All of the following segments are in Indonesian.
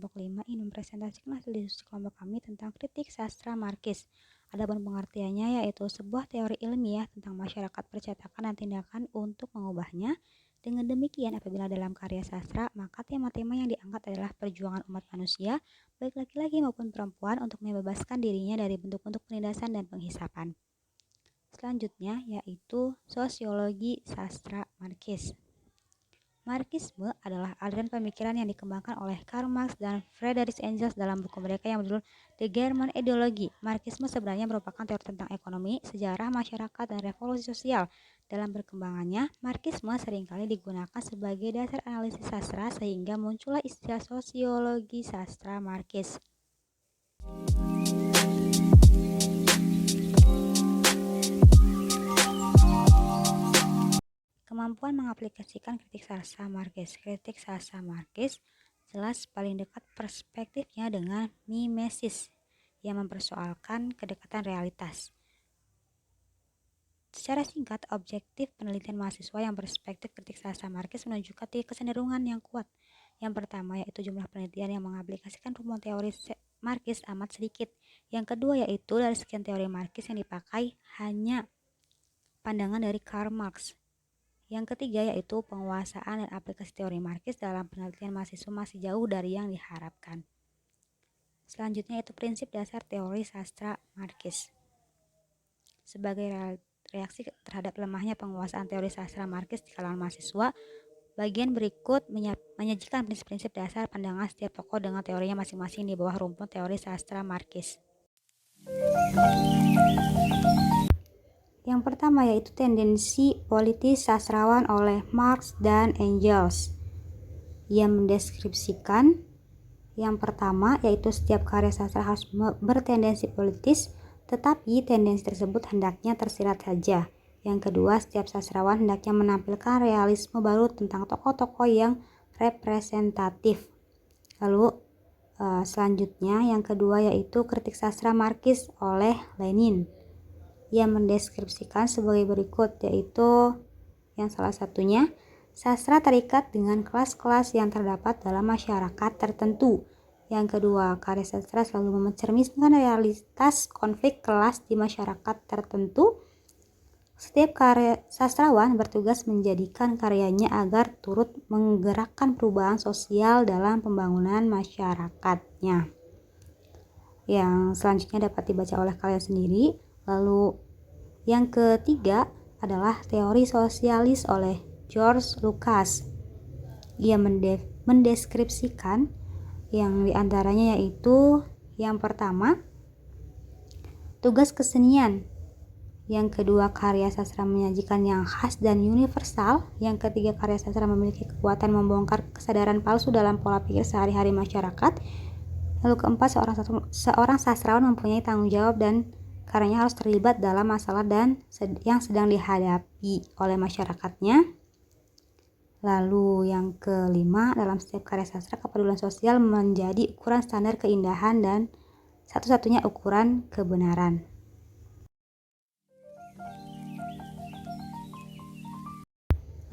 kelompok 5 ini mempresentasikan hasil diskusi kelompok kami tentang kritik sastra Marxis. Adapun pengertiannya yaitu sebuah teori ilmiah tentang masyarakat percetakan dan tindakan untuk mengubahnya. Dengan demikian, apabila dalam karya sastra, maka tema-tema yang diangkat adalah perjuangan umat manusia, baik laki-laki maupun perempuan, untuk membebaskan dirinya dari bentuk-bentuk penindasan dan penghisapan. Selanjutnya yaitu sosiologi sastra Marxis. Marxisme adalah aliran pemikiran yang dikembangkan oleh Karl Marx dan Friedrich Engels dalam buku mereka yang berjudul The German Ideology. Marxisme sebenarnya merupakan teori tentang ekonomi, sejarah, masyarakat, dan revolusi sosial. Dalam perkembangannya, Marxisme seringkali digunakan sebagai dasar analisis sastra sehingga muncullah istilah sosiologi sastra Marxis. Kemampuan mengaplikasikan kritik sastra Marxis. Kritik sastra Marxis jelas paling dekat perspektifnya dengan mimesis yang mempersoalkan kedekatan realitas. Secara singkat, objektif penelitian mahasiswa yang berperspektif kritik sastra Marxis menunjukkan tiga kecenderungan yang kuat. Yang pertama yaitu jumlah penelitian yang mengaplikasikan rumus teori Marxis amat sedikit. Yang kedua yaitu dari sekian teori Marxis yang dipakai hanya pandangan dari Karl Marx. Yang ketiga yaitu penguasaan dan aplikasi teori Marxis dalam penelitian mahasiswa masih jauh dari yang diharapkan. Selanjutnya yaitu prinsip dasar teori sastra Marxis. Sebagai reaksi terhadap lemahnya penguasaan teori sastra Marxis di kalangan mahasiswa, bagian berikut menyajikan prinsip-prinsip dasar pandangan setiap tokoh dengan teorinya masing-masing di bawah rumpun teori sastra Marxis. Yang pertama yaitu tendensi politis sastrawan oleh Marx dan Engels. Ia mendeskripsikan yang pertama yaitu setiap karya sastra harus bertendensi politis, tetapi tendensi tersebut hendaknya tersirat saja. Yang kedua, setiap sastrawan hendaknya menampilkan realisme baru tentang tokoh-tokoh yang representatif. Lalu selanjutnya yang kedua yaitu kritik sastra Marxis oleh Lenin. Ia mendeskripsikan sebagai berikut, yaitu yang salah satunya, sastra terikat dengan kelas-kelas yang terdapat dalam masyarakat tertentu. Yang kedua, karya sastra selalu mencerminkan realitas konflik kelas di masyarakat tertentu. Setiap karya sastrawan bertugas menjadikan karyanya agar turut menggerakkan perubahan sosial dalam pembangunan masyarakatnya. Yang selanjutnya dapat dibaca oleh kalian sendiri. Lalu yang ketiga adalah teori sosialis oleh George Lucas. Ia mendeskripsikan yang diantaranya yaitu yang pertama, tugas kesenian. Yang kedua, karya sastra menyajikan yang khas dan universal. Yang ketiga, karya sastra memiliki kekuatan membongkar kesadaran palsu dalam pola pikir sehari-hari masyarakat. Lalu keempat, seorang sastrawan mempunyai tanggung jawab dan karyanya harus terlibat dalam masalah dan yang sedang dihadapi oleh masyarakatnya. Lalu yang kelima, dalam setiap karya sastra kepedulian sosial menjadi ukuran standar keindahan dan satu-satunya ukuran kebenaran.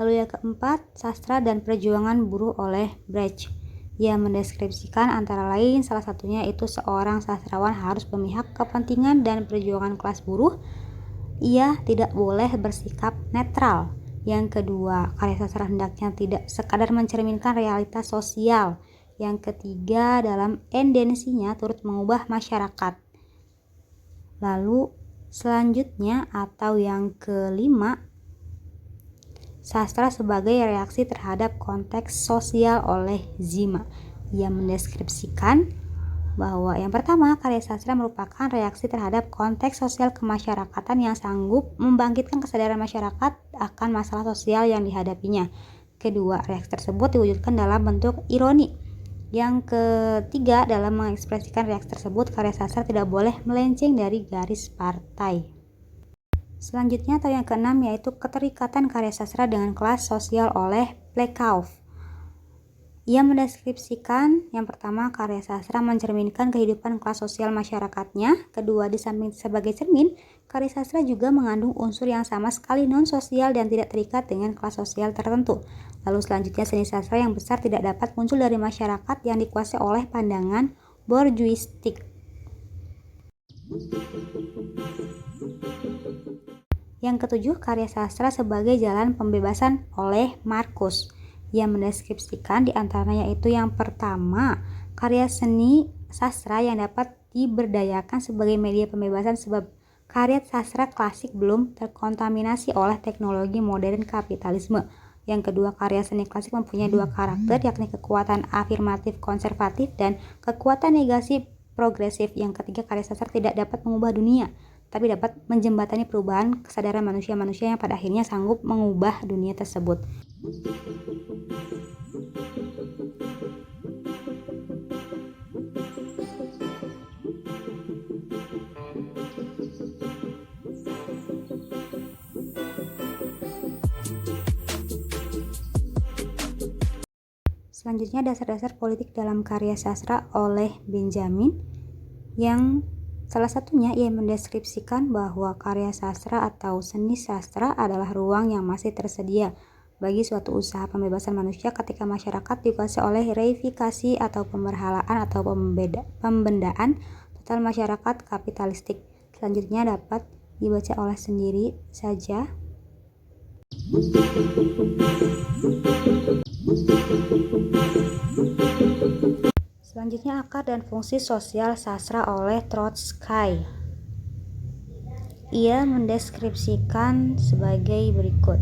Lalu yang keempat, sastra dan perjuangan buruh oleh Brecht. Ia mendeskripsikan antara lain salah satunya itu seorang sastrawan harus memihak kepentingan dan perjuangan kelas buruh. Ia tidak boleh bersikap netral. Yang kedua, karya sastra hendaknya tidak sekadar mencerminkan realitas sosial. Yang ketiga, dalam tendensinya turut mengubah masyarakat. Lalu selanjutnya atau yang kelima, sastra sebagai reaksi terhadap konteks sosial oleh Zima. Ia mendeskripsikan bahwa yang pertama, karya sastra merupakan reaksi terhadap konteks sosial kemasyarakatan yang sanggup membangkitkan kesadaran masyarakat akan masalah sosial yang dihadapinya. Kedua, reaksi tersebut diwujudkan dalam bentuk ironi. Yang ketiga, dalam mengekspresikan reaksi tersebut, karya sastra tidak boleh melenceng dari garis partai. Selanjutnya atau yang keenam yaitu keterikatan karya sastra dengan kelas sosial oleh Plekov. Ia mendeskripsikan yang pertama karya sastra mencerminkan kehidupan kelas sosial masyarakatnya. Kedua, di samping sebagai cermin, karya sastra juga mengandung unsur yang sama sekali non-sosial dan tidak terikat dengan kelas sosial tertentu. Lalu selanjutnya, seni sastra yang besar tidak dapat muncul dari masyarakat yang dikuasai oleh pandangan borjuistik. Yang ketujuh, karya sastra sebagai jalan pembebasan oleh Marcuse. Ia mendeskripsikan diantaranya yaitu yang pertama, karya seni sastra yang dapat diberdayakan sebagai media pembebasan sebab karya sastra klasik belum terkontaminasi oleh teknologi modern kapitalisme. Yang kedua, karya seni klasik mempunyai dua karakter, yakni kekuatan afirmatif konservatif dan kekuatan negasi progresif. Yang ketiga, karya sastra tidak dapat mengubah dunia, tapi dapat menjembatani perubahan kesadaran manusia-manusia yang pada akhirnya sanggup mengubah dunia tersebut. Selanjutnya, dasar-dasar politik dalam karya sastra oleh Benjamin, yang salah satunya ia mendeskripsikan bahwa karya sastra atau seni sastra adalah ruang yang masih tersedia bagi suatu usaha pembebasan manusia ketika masyarakat dikuasai oleh reifikasi atau pemberhalaan atau pembendaan total masyarakat kapitalistik. Selanjutnya dapat dibaca oleh sendiri saja. Selanjutnya, akar dan fungsi sosial sastra oleh Trotsky. Ia mendeskripsikan sebagai berikut.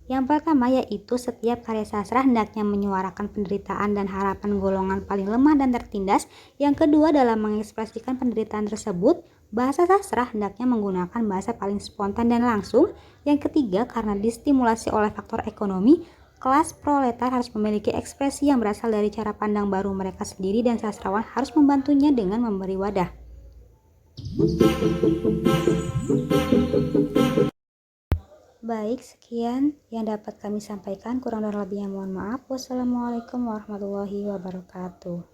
Yang pertama yaitu setiap karya sastra hendaknya menyuarakan penderitaan dan harapan golongan paling lemah dan tertindas. Yang kedua, dalam mengekspresikan penderitaan tersebut, bahasa sastra hendaknya menggunakan bahasa paling spontan dan langsung. Yang ketiga, karena distimulasi oleh faktor ekonomi, kelas proletar harus memiliki ekspresi yang berasal dari cara pandang baru mereka sendiri dan sastrawan harus membantunya dengan memberi wadah. Baik, sekian yang dapat kami sampaikan. Kurang dan lebihnya mohon maaf. Wassalamualaikum warahmatullahi wabarakatuh.